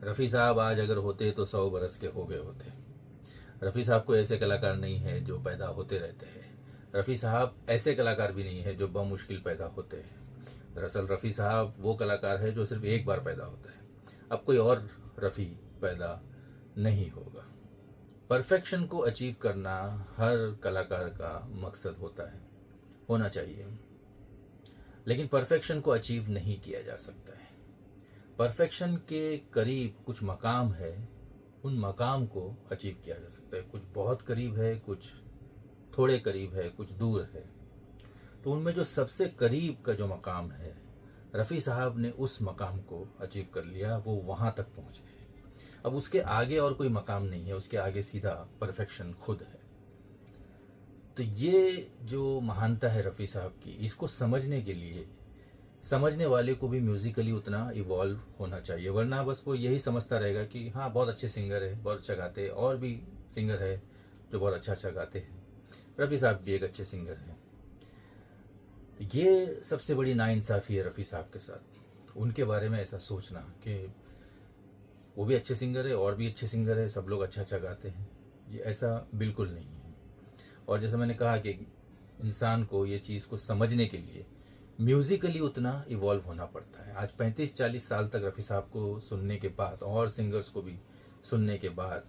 रफ़ी साहब आज अगर होते तो 100 बरस के हो गए होते। रफ़ी साहब को ऐसे कलाकार नहीं है जो पैदा होते रहते हैं। रफ़ी साहब ऐसे कलाकार भी नहीं है जो बमुश्किल पैदा होते हैं। दरअसल रफ़ी साहब वो कलाकार है जो सिर्फ एक बार पैदा होता है। अब कोई और रफ़ी पैदा नहीं होगा। परफेक्शन को अचीव करना हर कलाकार का मकसद होता है, होना चाहिए, लेकिन परफेक्शन को अचीव नहीं किया जा सकता है। परफेक्शन के करीब कुछ मकाम है, उन मकाम को अचीव किया जा सकता है। कुछ बहुत करीब है, कुछ थोड़े करीब है, कुछ दूर है। तो उनमें जो सबसे करीब का जो मकाम है, रफ़ी साहब ने उस मकाम को अचीव कर लिया, वो वहाँ तक पहुँच गए। अब उसके आगे और कोई मकाम नहीं है, उसके आगे सीधा परफेक्शन खुद है। तो ये जो महानता है रफ़ी साहब की, इसको समझने के लिए समझने वाले को भी म्यूजिकली उतना इवॉल्व होना चाहिए, वरना बस वो यही समझता रहेगा कि हाँ बहुत अच्छे सिंगर है, बहुत अच्छा गाते हैं, और भी सिंगर है जो बहुत अच्छा अच्छा गाते हैं, रफ़ी साहब भी एक अच्छे सिंगर हैं। तो ये सबसे बड़ी नाइंसाफ़ी है रफ़ी साहब के साथ, उनके बारे में ऐसा सोचना कि वो भी अच्छे सिंगर है और भी अच्छे सिंगर है, सब लोग अच्छा अच्छा गाते हैं। ये ऐसा बिल्कुल नहीं है। और जैसे मैंने कहा कि इंसान को ये चीज़ को समझने के लिए म्यूज़िकली उतना इवॉल्व होना पड़ता है। आज 35-40 साल तक रफ़ी साहब को सुनने के बाद और सिंगर्स को भी सुनने के बाद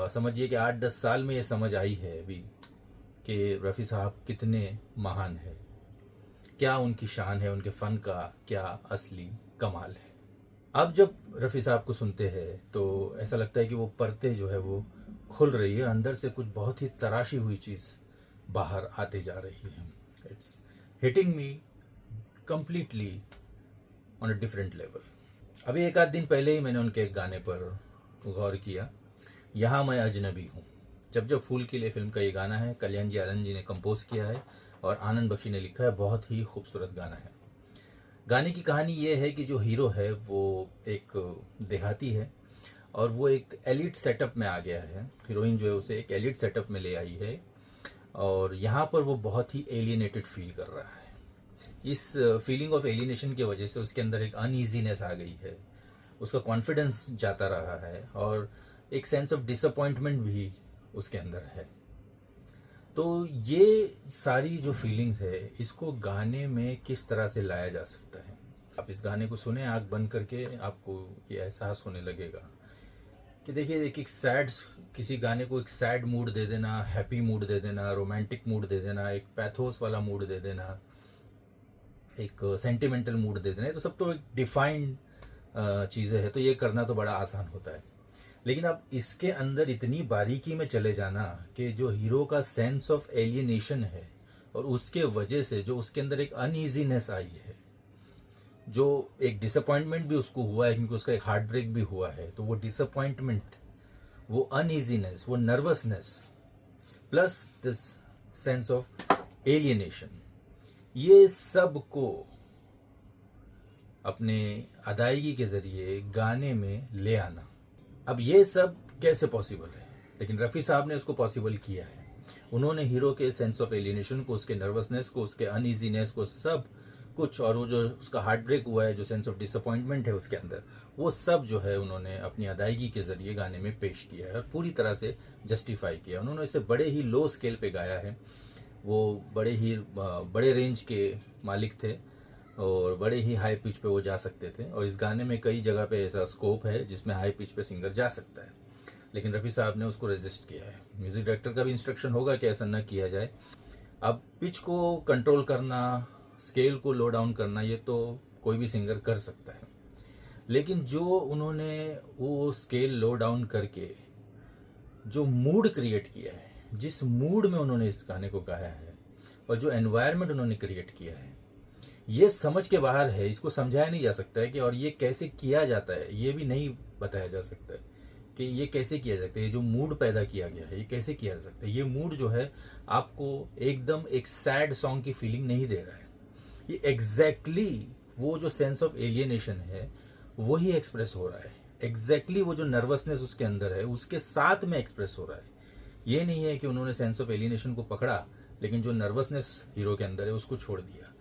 समझिए कि 8-10 साल में ये समझ आई है अभी कि रफ़ी साहब कितने महान है, क्या उनकी शान है, उनके फ़न का क्या असली कमाल है। अब जब रफ़ी साहब को सुनते हैं तो ऐसा लगता है कि वो परतें जो है वो खुल रही है, अंदर से कुछ बहुत ही तराशी हुई चीज़ बाहर आते जा रही है। It's hitting me completely on a different level. अभी एक आध दिन पहले ही मैंने उनके एक गाने पर गौर किया, यहाँ मैं अजनबी हूँ। जब जब फूल खिले फिल्म का ये गाना है, कल्याण जी आनंद जी ने कंपोज किया है और आनंद बख्शी ने लिखा है। बहुत ही खूबसूरत गाना है। गाने की कहानी ये है कि जो हीरो है वो एक देहाती है और वो एक एलिट सेटअप में आ गया है। हीरोइन जो है उसे एक एलिट सेटअप में ले आई है और यहाँ पर वो बहुत ही एलियनेटेड फील कर रहा है। इस फीलिंग ऑफ एलियनेशन की वजह से उसके अंदर एक अनईजीनेस आ गई है, उसका कॉन्फिडेंस जाता रहा है और एक सेंस ऑफ डिसअपॉइंटमेंट भी उसके अंदर है। तो ये सारी जो फीलिंग्स है, इसको गाने में किस तरह से लाया जा सकता है। आप इस गाने को सुने आंख बंद करके, आपको ये एहसास होने लगेगा कि देखिए एक सैड, किसी गाने को एक सैड मूड दे देना, हैप्पी मूड दे देना, रोमांटिक मूड दे देना, एक पैथोस वाला मूड दे देना, एक सेंटिमेंटल मूड दे देना, तो सब तो एक डिफाइंड चीज़ें हैं। तो ये करना तो बड़ा आसान होता है, लेकिन अब इसके अंदर इतनी बारीकी में चले जाना कि जो हीरो का सेंस ऑफ एलियनेशन है और उसके वजह से जो उसके अंदर एक अनईजीनेस आई है, जो एक डिसअपॉइंटमेंट भी उसको हुआ है क्योंकि उसका एक हार्ट ब्रेक भी हुआ है, तो वो डिसअपॉइंटमेंट, वो अनईजीनेस, वो nervousness plus this sense of alienation, ये सब को अपने अदायगी के जरिए गाने में ले आना, अब ये सब कैसे पॉसिबल है? लेकिन रफ़ी साहब ने उसको पॉसिबल किया है। उन्होंने हीरो के सेंस ऑफ एलियनेशन को, उसके नर्वसनेस को, उसके अनईजीनेस को, सब कुछ, और वो जो उसका हार्ट ब्रेक हुआ है, जो सेंस ऑफ डिसअपॉइंटमेंट है उसके अंदर, वो सब जो है उन्होंने अपनी अदायगी के जरिए गाने में पेश किया है और पूरी तरह से जस्टिफाई किया। उन्होंने इसे बड़े ही लो स्केल पे गाया है। वो बड़े रेंज के मालिक थे और बड़े ही हाई पिच पे वो जा सकते थे, और इस गाने में कई जगह पे ऐसा स्कोप है जिसमें हाई पिच पे सिंगर जा सकता है, लेकिन रफ़ी साहब ने उसको रेजिस्ट किया है। म्यूजिक डायरेक्टर का भी इंस्ट्रक्शन होगा कि ऐसा न किया जाए। अब पिच को कंट्रोल करना, स्केल को लो डाउन करना, ये तो कोई भी सिंगर कर सकता है, लेकिन जो उन्होंने वो स्केल लो डाउन करके जो मूड क्रिएट किया है, जिस मूड में उन्होंने इस गाने को गाया है और जो एनवायरनमेंट उन्होंने क्रिएट किया है, ये समझ के बाहर है। इसको समझाया नहीं जा सकता है कि, और ये कैसे किया जाता है ये भी नहीं बताया जा सकता है कि ये कैसे किया जाता है। ये जो मूड पैदा किया गया है, ये कैसे किया जा सकता है। ये मूड जो है आपको एकदम एक सैड सॉन्ग की फीलिंग नहीं दे रहा है, ये एग्जैक्टली वो जो सेंस ऑफ एलियनेशन है वही एक्सप्रेस हो रहा है। एग्जैक्टली वो जो नर्वसनेस उसके अंदर है उसके साथ में एक्सप्रेस हो रहा है। ये नहीं है कि उन्होंने सेंस ऑफ एलियनेशन को पकड़ा लेकिन जो नर्वसनेस हीरो के अंदर है उसको छोड़ दिया,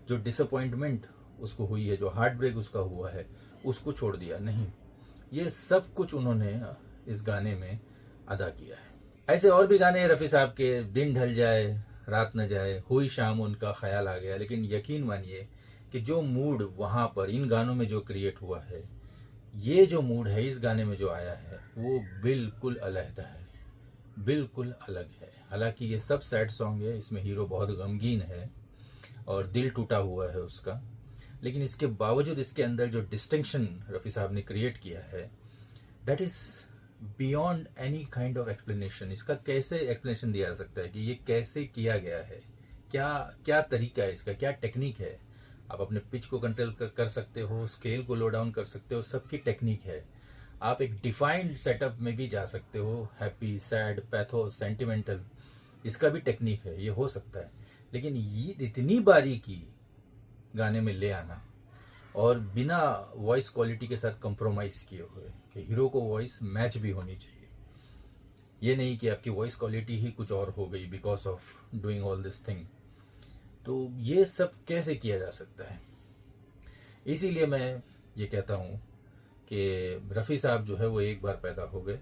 जो डिसअपॉइंटमेंट उसको हुई है, जो हार्ट ब्रेक उसका हुआ है, उसको छोड़ दिया। नहीं, ये सब कुछ उन्होंने इस गाने में अदा किया है। ऐसे और भी गाने हैं रफ़ी साहब के, दिन ढल जाए रात न जाए, हुई शाम उनका ख्याल आ गया। लेकिन यकीन मानिए कि जो मूड वहाँ पर इन गानों में जो क्रिएट हुआ है, ये जो मूड है इस गाने में जो आया है, वो बिल्कुल अलहदा है, बिल्कुल अलग है। हालांकि ये सब सैड सॉन्ग है, इसमें हीरो बहुत गमगीन है और दिल टूटा हुआ है उसका, लेकिन इसके बावजूद इसके अंदर जो डिस्टिंक्शन रफ़ी साहब ने क्रिएट किया है, that is beyond any kind of explanation. इसका कैसे एक्सप्लेनेशन दिया जा सकता है कि ये कैसे किया गया है, क्या क्या तरीका है इसका, क्या टेक्निक है। आप अपने पिच को कंट्रोल कर सकते हो, स्केल को लो डाउन कर सकते हो, सबकी टेक्निक है। आप एक डिफाइंड सेटअप में भी जा सकते हो, हैप्पी, सैड, पैथोस, सेंटिमेंटल, इसका भी टेक्निक है, ये हो सकता है। लेकिन ये इतनी बारीकी गाने में ले आना और बिना वॉइस क्वालिटी के साथ कंप्रोमाइज किए हुए, कि हीरो को वॉइस मैच भी होनी चाहिए, ये नहीं कि आपकी वॉइस क्वालिटी ही कुछ और हो गई because of doing all this thing. तो ये सब कैसे किया जा सकता है? इसीलिए मैं ये कहता हूँ कि रफ़ी साहब जो है वो एक बार पैदा हो गए,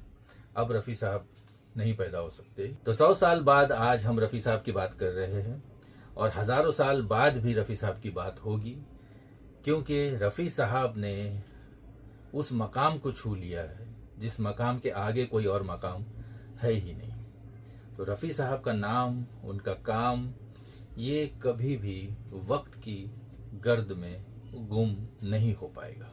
अब रफ़ी साहब नहीं पैदा हो सकते। तो 100 साल बाद आज हम रफ़ी साहब की बात कर रहे हैं और हज़ारों साल बाद भी रफ़ी साहब की बात होगी, क्योंकि रफ़ी साहब ने उस मकाम को छू लिया है जिस मकाम के आगे कोई और मकाम है ही नहीं। तो रफ़ी साहब का नाम, उनका काम, ये कभी भी वक्त की गर्द में गुम नहीं हो पाएगा।